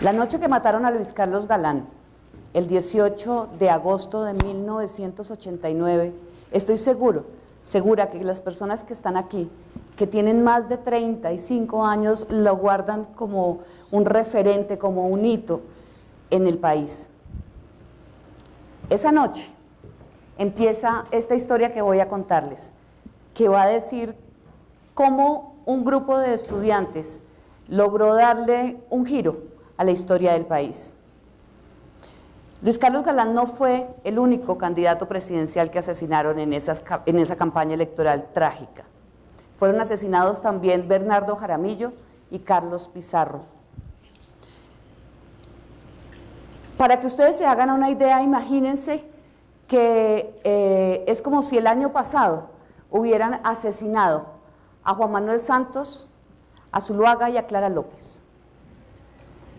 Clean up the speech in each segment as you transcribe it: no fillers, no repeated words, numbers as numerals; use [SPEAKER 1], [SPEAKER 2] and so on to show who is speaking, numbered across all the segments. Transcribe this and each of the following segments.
[SPEAKER 1] La noche que mataron a Luis Carlos Galán, el 18 de agosto de 1989, estoy segura que las personas que están aquí, que tienen más de 35 años, lo guardan como un referente, como un hito en el país. Esa noche empieza esta historia que voy a contarles, que va a decir cómo un grupo de estudiantes logró darle un giro a la historia del país. Luis Carlos Galán no fue el único candidato presidencial que asesinaron en esa campaña electoral trágica. Fueron asesinados también Bernardo Jaramillo y Carlos Pizarro. Para que ustedes se hagan una idea, imagínense que es como si el año pasado hubieran asesinado a Juan Manuel Santos, a Zuluaga y a Clara López.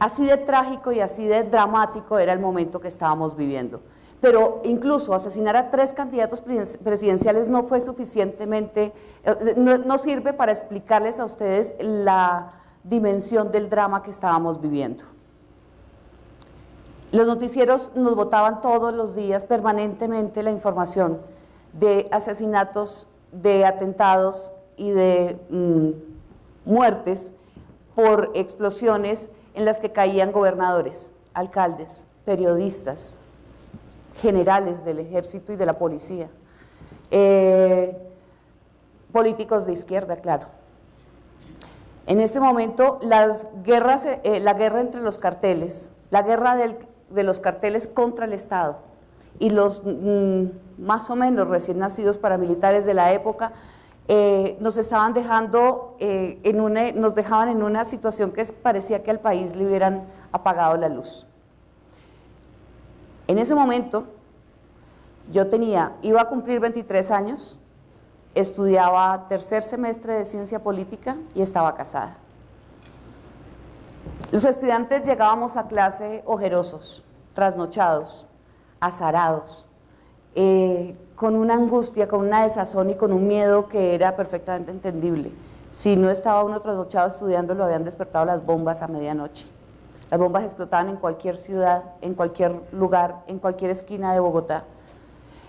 [SPEAKER 1] Así de trágico y así de dramático era el momento que estábamos viviendo. Pero incluso asesinar a 3 candidatos presidenciales no fue suficientemente, no sirve para explicarles a ustedes la dimensión del drama que estábamos viviendo. Los noticieros nos botaban todos los días permanentemente la información de asesinatos, de atentados y de muertes por explosiones en las que caían gobernadores, alcaldes, periodistas, generales del ejército y de la policía, políticos de izquierda, claro. En ese momento la guerra entre los carteles, la guerra de los carteles contra el Estado y los más o menos recién nacidos paramilitares de la época nos estaban dejando nos dejaban en una situación que parecía que al país le hubieran apagado la luz. En ese momento yo iba a cumplir 23 años, estudiaba tercer semestre de ciencia política y estaba casada. Los estudiantes llegábamos a clase ojerosos, trasnochados, azarados, con una angustia, con una desazón y con un miedo que era perfectamente entendible. Si no estaba uno trasnochado estudiando, lo habían despertado las bombas a medianoche. Las bombas explotaban en cualquier ciudad, en cualquier lugar, en cualquier esquina de Bogotá.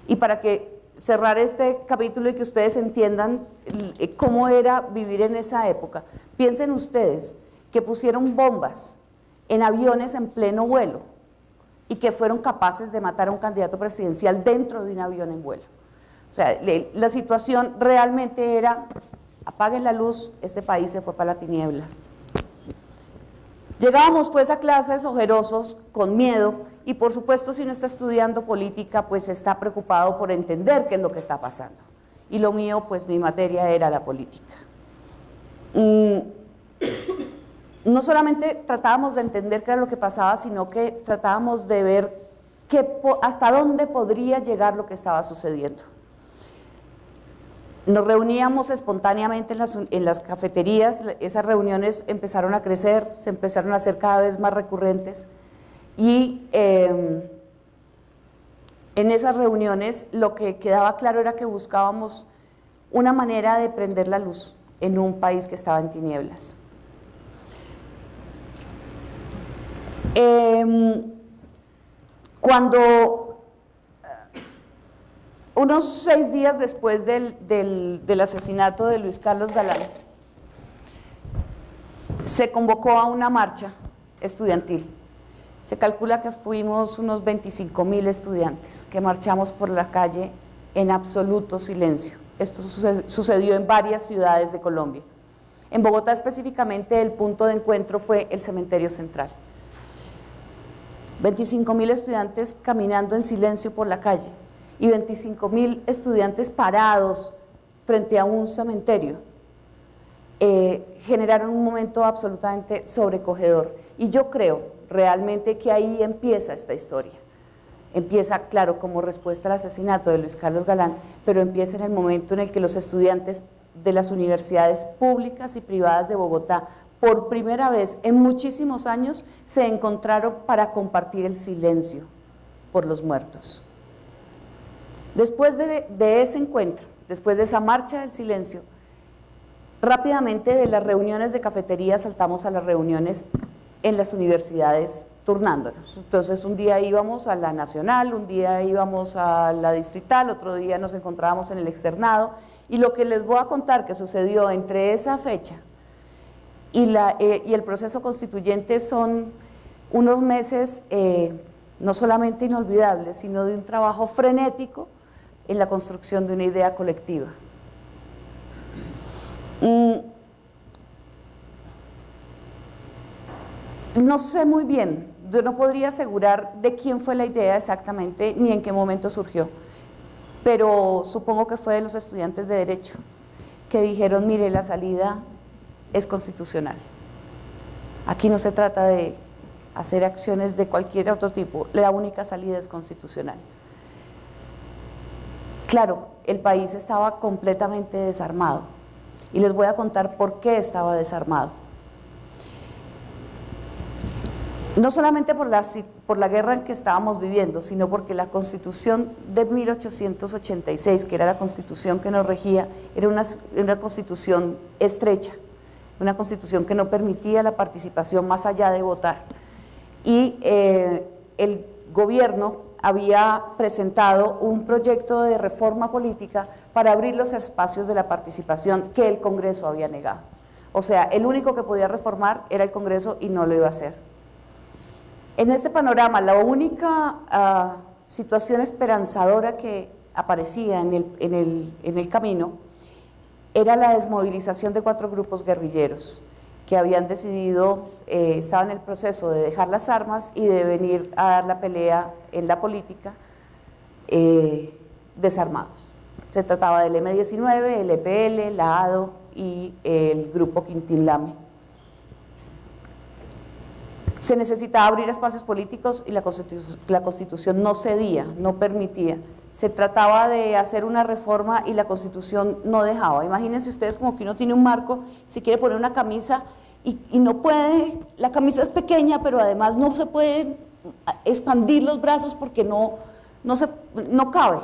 [SPEAKER 1] Y para cerrar este capítulo y que ustedes entiendan cómo era vivir en esa época, piensen ustedes que pusieron bombas en aviones en pleno vuelo y que fueron capaces de matar a un candidato presidencial dentro de un avión en vuelo. O sea, la situación realmente era, apaguen la luz, este país se fue para la tiniebla. Llegábamos pues a clases ojerosos, con miedo, y por supuesto si uno está estudiando política, pues está preocupado por entender qué es lo que está pasando. Y lo mío, pues mi materia era la política. No solamente tratábamos de entender qué era lo que pasaba, sino que tratábamos de ver hasta dónde podría llegar lo que estaba sucediendo. Nos reuníamos espontáneamente en las cafeterías, esas reuniones empezaron a crecer, se empezaron a hacer cada vez más recurrentes y en esas reuniones lo que quedaba claro era que buscábamos una manera de prender la luz en un país que estaba en tinieblas. Cuando unos 6 días después del asesinato de Luis Carlos Galán, se convocó a una marcha estudiantil. Se calcula que fuimos unos 25.000 estudiantes que marchamos por la calle en absoluto silencio. Esto sucedió en varias ciudades de Colombia. En Bogotá específicamente el punto de encuentro fue el Cementerio Central. 25.000 estudiantes caminando en silencio por la calle y 25.000 estudiantes parados frente a un cementerio generaron un momento absolutamente sobrecogedor. Y yo creo realmente que ahí empieza esta historia. Empieza, claro, como respuesta al asesinato de Luis Carlos Galán, pero empieza en el momento en el que los estudiantes de las universidades públicas y privadas de Bogotá, por primera vez en muchísimos años, se encontraron para compartir el silencio por los muertos. Después de ese encuentro, después de esa marcha del silencio, rápidamente de las reuniones de cafetería saltamos a las reuniones en las universidades turnándonos. Entonces un día íbamos a la Nacional, un día íbamos a la Distrital, otro día nos encontrábamos en el externado, y lo que les voy a contar que sucedió entre esa fecha y el proceso constituyente son unos meses no solamente inolvidables, sino de un trabajo frenético en la construcción de una idea colectiva. No sé muy bien, yo no podría asegurar de quién fue la idea exactamente ni en qué momento surgió, pero supongo que fue de los estudiantes de Derecho que dijeron, mire, la salida es constitucional. Aquí no se trata de hacer acciones de cualquier otro tipo, la única salida es constitucional. Claro, el país estaba completamente desarmado y les voy a contar por qué estaba desarmado. No solamente por la guerra en que estábamos viviendo, sino porque la Constitución de 1886, que era la Constitución que nos regía, era una Constitución estrecha, una Constitución que no permitía la participación más allá de votar. Y el gobierno había presentado un proyecto de reforma política para abrir los espacios de la participación que el Congreso había negado. O sea, el único que podía reformar era el Congreso y no lo iba a hacer. En este panorama, la única situación esperanzadora que aparecía en el camino era la desmovilización de 4 grupos guerrilleros que habían decidido, estaban en el proceso de dejar las armas y de venir a dar la pelea en la política desarmados. Se trataba del M-19, el EPL, la ADO y el grupo Quintín Lame. Se necesitaba abrir espacios políticos y la Constitución no cedía, no permitía. Se trataba de hacer una reforma y la Constitución no dejaba. Imagínense ustedes como que uno tiene un marco, si quiere poner una camisa y no puede, la camisa es pequeña, pero además no se puede expandir los brazos porque no cabe.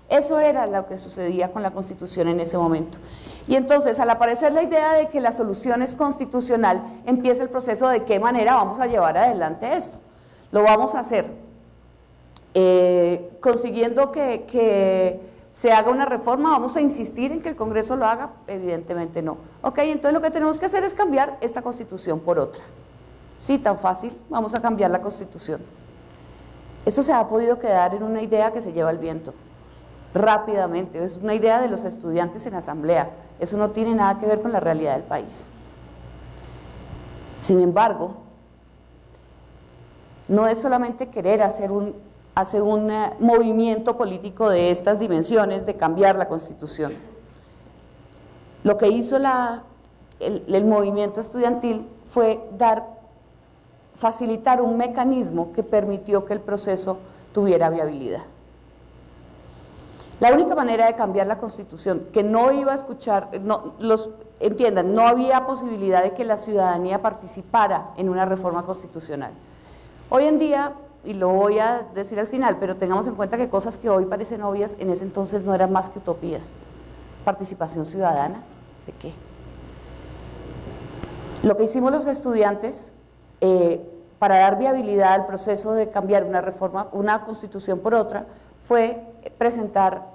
[SPEAKER 1] Eso era lo que sucedía con la Constitución en ese momento. Y entonces, al aparecer la idea de que la solución es constitucional, empieza el proceso de qué manera vamos a llevar adelante esto. Lo vamos a hacer consiguiendo que se haga una reforma, vamos a insistir en que el Congreso lo haga, evidentemente no. Ok, entonces lo que tenemos que hacer es cambiar esta Constitución por otra. Sí, tan fácil, vamos a cambiar la Constitución. Esto se ha podido quedar en una idea que se lleva el viento. Rápidamente, es una idea de los estudiantes en asamblea, eso no tiene nada que ver con la realidad del país. Sin embargo, no es solamente querer hacer un movimiento político de estas dimensiones, de cambiar la Constitución. Lo que hizo el movimiento estudiantil fue facilitar un mecanismo que permitió que el proceso tuviera viabilidad. La única manera de cambiar la Constitución, que no iba a escuchar, entiendan, no había posibilidad de que la ciudadanía participara en una reforma constitucional. Hoy en día, y lo voy a decir al final, pero tengamos en cuenta que cosas que hoy parecen obvias, en ese entonces no eran más que utopías. Participación ciudadana, ¿de qué? Lo que hicimos los estudiantes para dar viabilidad al proceso de cambiar una constitución por otra, fue presentar,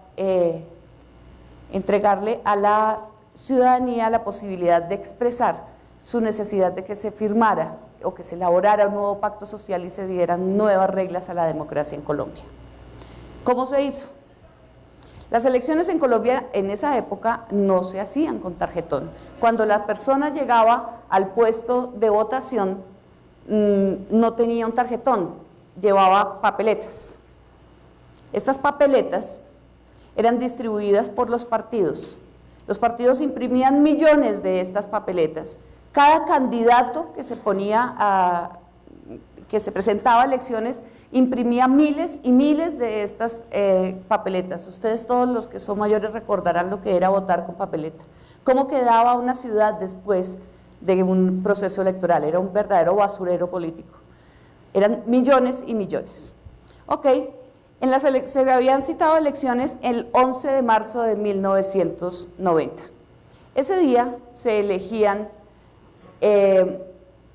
[SPEAKER 1] entregarle a la ciudadanía la posibilidad de expresar su necesidad de que se firmara o que se elaborara un nuevo pacto social y se dieran nuevas reglas a la democracia en Colombia. ¿Cómo se hizo? Las elecciones en Colombia en esa época no se hacían con tarjetón. Cuando la persona llegaba al puesto de votación, no tenía un tarjetón, llevaba papeletas. Estas papeletas eran distribuidas por los partidos. Los partidos imprimían millones de estas papeletas. Cada candidato que se presentaba a elecciones imprimía miles y miles de estas papeletas. Ustedes todos los que son mayores recordarán lo que era votar con papeleta. Cómo quedaba una ciudad después de un proceso electoral. Era un verdadero basurero político. Eran millones y millones. Ok. Se habían citado elecciones el 11 de marzo de 1990. Ese día se elegían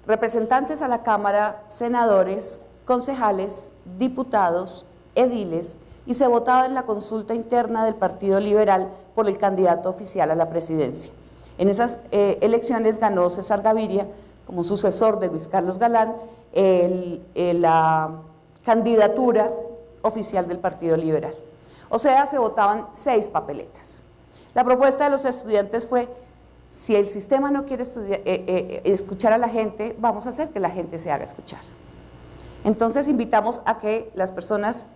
[SPEAKER 1] representantes a la Cámara, senadores, concejales, diputados, ediles, y se votaba en la consulta interna del Partido Liberal por el candidato oficial a la presidencia. En esas elecciones ganó César Gaviria, como sucesor de Luis Carlos Galán, la candidatura oficial del Partido Liberal. O sea, se votaban 6 papeletas. La propuesta de los estudiantes fue: si el sistema no quiere escuchar a la gente, vamos a hacer que la gente se haga escuchar. Entonces invitamos a que las personas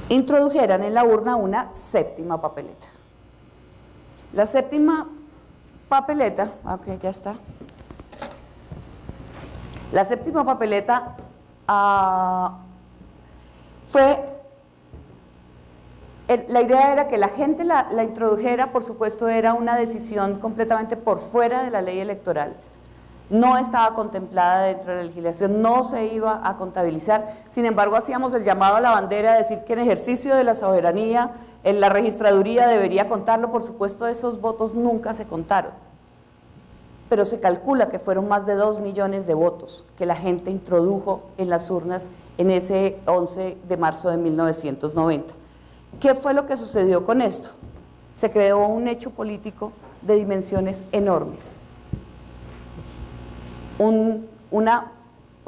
[SPEAKER 1] introdujeran en la urna una 7ª papeleta. La 7ª papeleta, ok, ya está. La 7ª papeleta la idea era que la gente la introdujera. Por supuesto, era una decisión completamente por fuera de la ley electoral. No estaba contemplada dentro de la legislación, no se iba a contabilizar. Sin embargo, hacíamos el llamado a la bandera a decir que en ejercicio de la soberanía, en la registraduría debería contarlo. Por supuesto, esos votos nunca se contaron, pero se calcula que fueron más de 2 millones de votos que la gente introdujo en las urnas en ese 11 de marzo de 1990. ¿Qué fue lo que sucedió con esto? Se creó un hecho político de dimensiones enormes. Un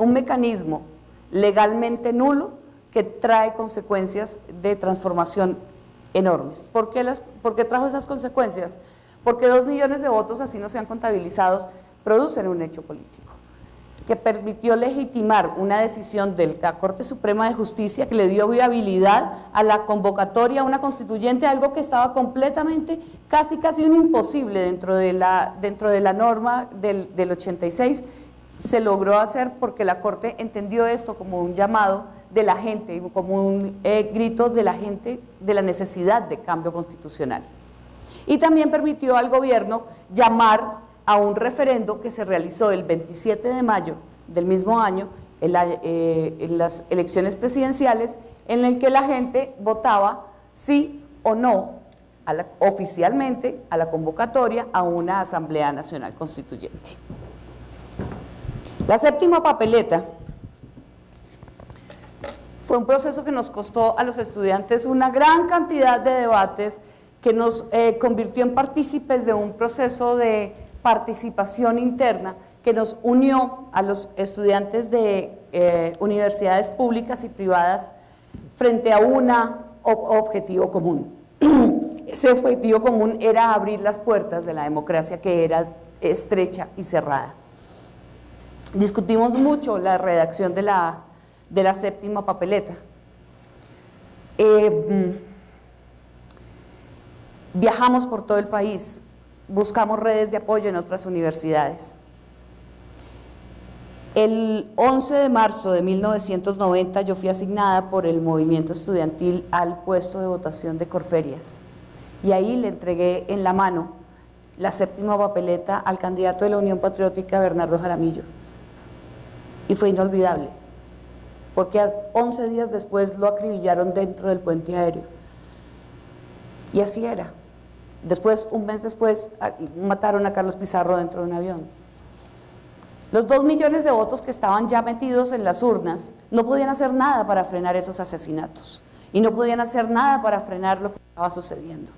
[SPEAKER 1] mecanismo legalmente nulo que trae consecuencias de transformación enormes. ¿Por qué trajo esas consecuencias? Porque 2 millones de votos, así no sean contabilizados, producen un hecho político que permitió legitimar una decisión de la Corte Suprema de Justicia que le dio viabilidad a la convocatoria a una constituyente, algo que estaba completamente, casi un imposible dentro de la norma del 86. Se logró hacer porque la Corte entendió esto como un llamado de la gente, como un grito de la gente de la necesidad de cambio constitucional. Y también permitió al gobierno llamar a un referendo que se realizó el 27 de mayo del mismo año en las elecciones presidenciales, en el que la gente votaba sí o no oficialmente a la convocatoria a una Asamblea Nacional Constituyente. La 7ª papeleta fue un proceso que nos costó a los estudiantes una gran cantidad de debates, que nos convirtió en partícipes de un proceso de participación interna que nos unió a los estudiantes de universidades públicas y privadas frente a un objetivo común. Ese objetivo común era abrir las puertas de la democracia, que era estrecha y cerrada. Discutimos mucho la redacción de la 7ª papeleta. Viajamos por todo el país, buscamos redes de apoyo en otras universidades. El 11 de marzo de 1990 yo fui asignada por el movimiento estudiantil al puesto de votación de Corferias, y ahí le entregué en la mano la 7ª papeleta al candidato de la Unión Patriótica, Bernardo Jaramillo, y fue inolvidable, porque 11 días después lo acribillaron dentro del puente aéreo, y así era. Después, un mes después, mataron a Carlos Pizarro dentro de un avión. Los 2 millones de votos que estaban ya metidos en las urnas no podían hacer nada para frenar esos asesinatos, y no podían hacer nada para frenar lo que estaba sucediendo.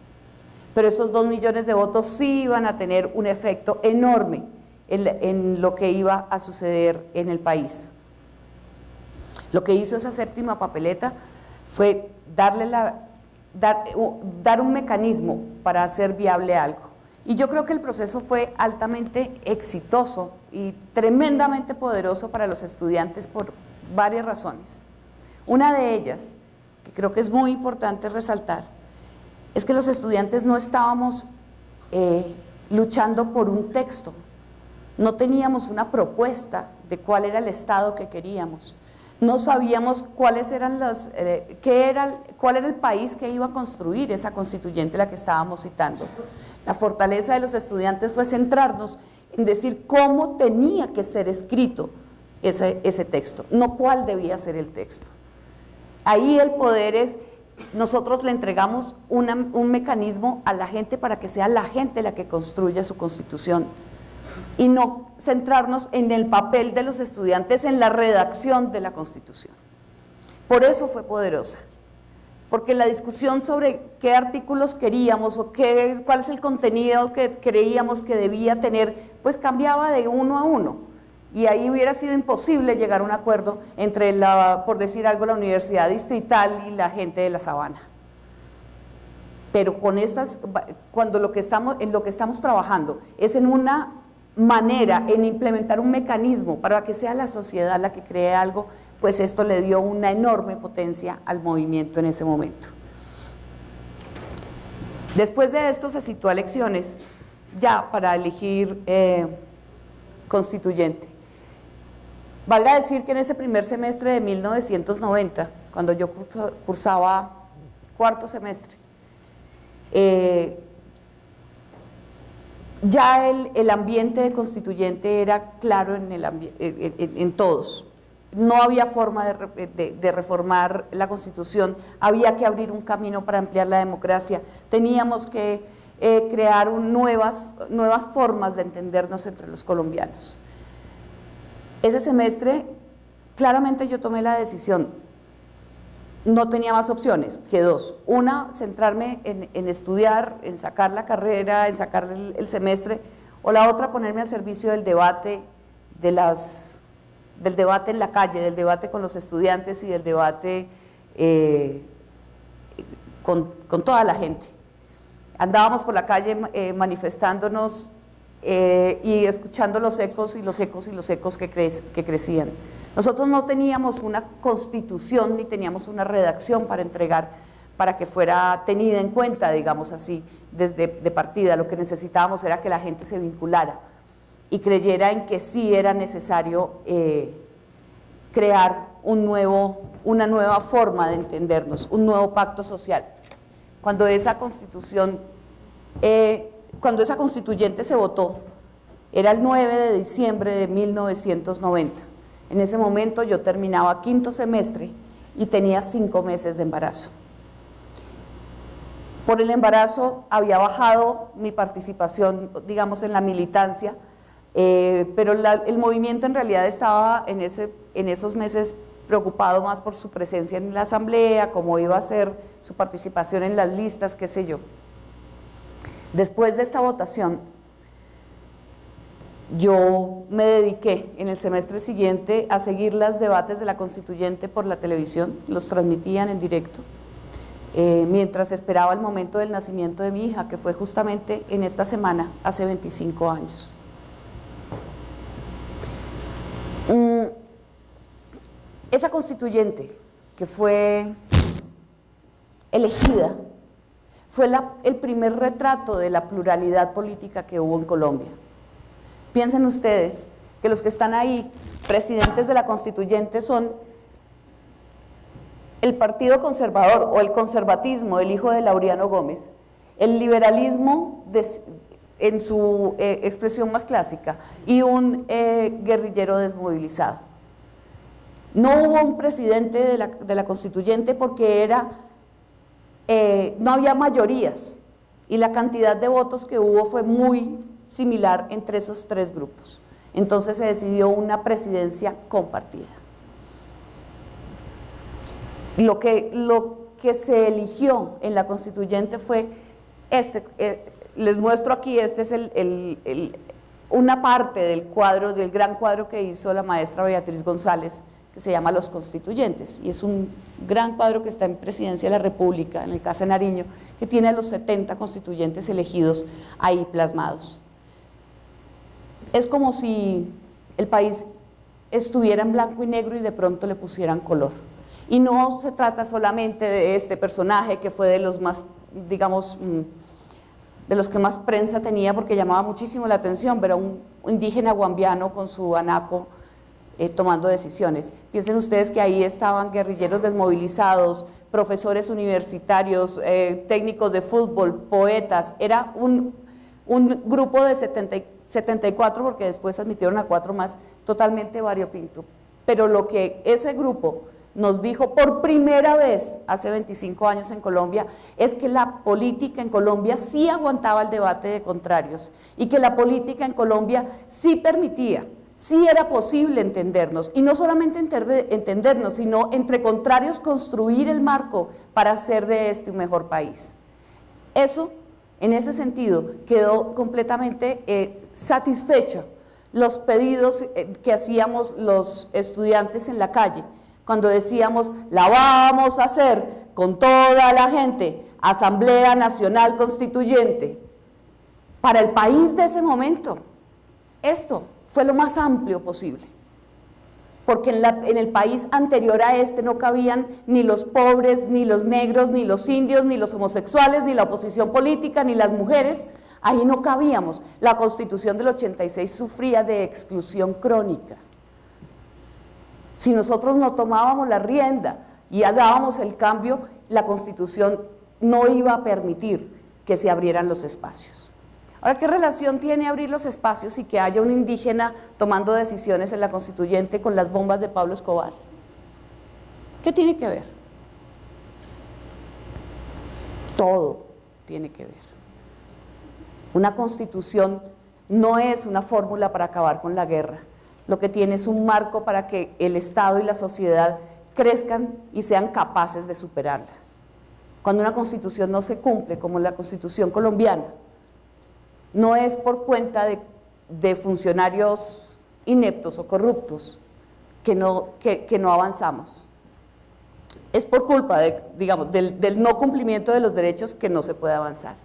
[SPEAKER 1] Pero esos 2 millones de votos sí iban a tener un efecto enorme en lo que iba a suceder en el país. Lo que hizo esa 7ª papeleta fue dar un mecanismo para hacer viable algo. Y yo creo que el proceso fue altamente exitoso y tremendamente poderoso para los estudiantes por varias razones. Una de ellas, que creo que es muy importante resaltar, es que los estudiantes no estábamos luchando por un texto, no teníamos una propuesta de cuál era el Estado que queríamos. No sabíamos cuáles eran cuál era el país que iba a construir esa constituyente, la que estábamos citando. La fortaleza de los estudiantes fue centrarnos en decir cómo tenía que ser escrito ese texto, no cuál debía ser el texto. Ahí el poder es, nosotros le entregamos un mecanismo a la gente para que sea la gente la que construya su constitución. y no centrarnos en el papel de los estudiantes en la redacción de la Constitución. Por eso fue poderosa, porque la discusión sobre qué artículos queríamos o cuál es el contenido que creíamos que debía tener, pues cambiaba de uno a uno, y ahí hubiera sido imposible llegar a un acuerdo entre, por decir algo, la Universidad Distrital y la gente de la Sabana. Pero con cuando en lo que estamos trabajando es en una manera, en implementar un mecanismo para que sea la sociedad la que cree algo, pues esto le dio una enorme potencia al movimiento en ese momento. Después de esto se citó a elecciones ya para elegir constituyente. Valga decir que en ese primer semestre de 1990, cuando yo cursaba cuarto semestre, ya el ambiente de constituyente era claro en todos. No había forma de reformar la Constitución, había que abrir un camino para ampliar la democracia, teníamos que crear nuevas formas de entendernos entre los colombianos. Ese semestre, claramente yo tomé la decisión, no tenía más opciones que dos. Una, centrarme en estudiar, en sacar la carrera, en sacar el semestre, o la otra, ponerme al servicio del debate, del debate en la calle, del debate con los estudiantes y del debate con toda la gente. Andábamos por la calle manifestándonos y escuchando los ecos y los ecos y los ecos que crecían. Nosotros no teníamos una constitución ni teníamos una redacción para entregar para que fuera tenida en cuenta, digamos así, desde de partida. Lo que necesitábamos era que la gente se vinculara y creyera en que sí era necesario crear una nueva forma de entendernos, un nuevo pacto social. Cuando esa constituyente se votó, era el 9 de diciembre de 1990. En ese momento yo terminaba quinto semestre y tenía 5 meses de embarazo. Por el embarazo había bajado mi participación, digamos, en la militancia, pero el movimiento en realidad estaba en esos meses preocupado más por su presencia en la asamblea, cómo iba a ser su participación en las listas, qué sé yo. Después de esta votación, yo me dediqué en el semestre siguiente a seguir los debates de la constituyente por la televisión, los transmitían en directo, mientras esperaba el momento del nacimiento de mi hija, que fue justamente en esta semana, hace 25 años. Esa constituyente que fue elegida fue el primer retrato de la pluralidad política que hubo en Colombia. Piensen ustedes que los que están ahí, presidentes de la constituyente, son el Partido Conservador o el conservatismo, el hijo de Laureano Gómez, el liberalismo en su expresión más clásica y un guerrillero desmovilizado. No hubo un presidente de la constituyente porque no había mayorías y la cantidad de votos que hubo fue muy similar entre esos tres grupos. Entonces se decidió una presidencia compartida. Lo que se eligió en la constituyente fue les muestro aquí, este es una parte del gran cuadro que hizo la maestra Beatriz González, que se llama Los Constituyentes, y es un gran cuadro que está en Presidencia de la República, en el Casa Nariño, que tiene a los 70 constituyentes elegidos ahí plasmados. Es como si el país estuviera en blanco y negro y de pronto le pusieran color. Y no se trata solamente de este personaje que fue de los más, digamos, de los que más prensa tenía porque llamaba muchísimo la atención, pero un indígena guambiano con su anaco tomando decisiones. Piensen ustedes que ahí estaban guerrilleros desmovilizados, profesores universitarios, técnicos de fútbol, poetas. Era un grupo de 74, porque después admitieron a 4 más, totalmente variopinto. Pero lo que ese grupo nos dijo por primera vez hace 25 años en Colombia es que la política en Colombia sí aguantaba el debate de contrarios y que la política en Colombia sí permitía, sí era posible entendernos, y no solamente entendernos, sino entre contrarios construir el marco para hacer de este un mejor país. Eso, en ese sentido, quedó completamente satisfecha los pedidos que hacíamos los estudiantes en la calle, cuando decíamos, la vamos a hacer con toda la gente, Asamblea Nacional Constituyente, para el país de ese momento. Esto fue lo más amplio posible, porque en el país anterior a este no cabían ni los pobres, ni los negros, ni los indios, ni los homosexuales, ni la oposición política, ni las mujeres. Ahí no cabíamos. La Constitución del 86 sufría de exclusión crónica. Si nosotros no tomábamos la rienda y dábamos el cambio, la Constitución no iba a permitir que se abrieran los espacios. Ahora, ¿qué relación tiene abrir los espacios y que haya un indígena tomando decisiones en la Constituyente con las bombas de Pablo Escobar? ¿Qué tiene que ver? Todo tiene que ver. Una Constitución no es una fórmula para acabar con la guerra. Lo que tiene es un marco para que el Estado y la sociedad crezcan y sean capaces de superarlas. Cuando una Constitución no se cumple, como la Constitución colombiana, no es por cuenta de funcionarios ineptos o corruptos que no avanzamos. Es por culpa del no cumplimiento de los derechos que no se puede avanzar.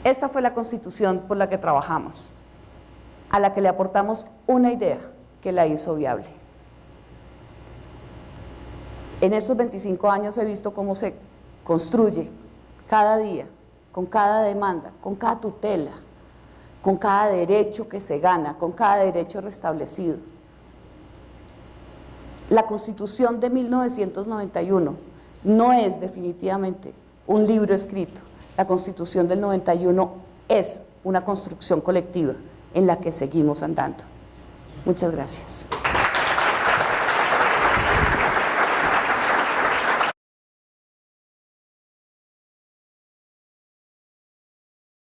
[SPEAKER 1] Esta fue la Constitución por la que trabajamos, a la que le aportamos una idea que la hizo viable. En estos 25 años he visto cómo se construye cada día, con cada demanda, con cada tutela, con cada derecho que se gana, con cada derecho restablecido. La Constitución de 1991 no es definitivamente un libro escrito. La Constitución del 91 es una construcción colectiva en la que seguimos andando. Muchas gracias.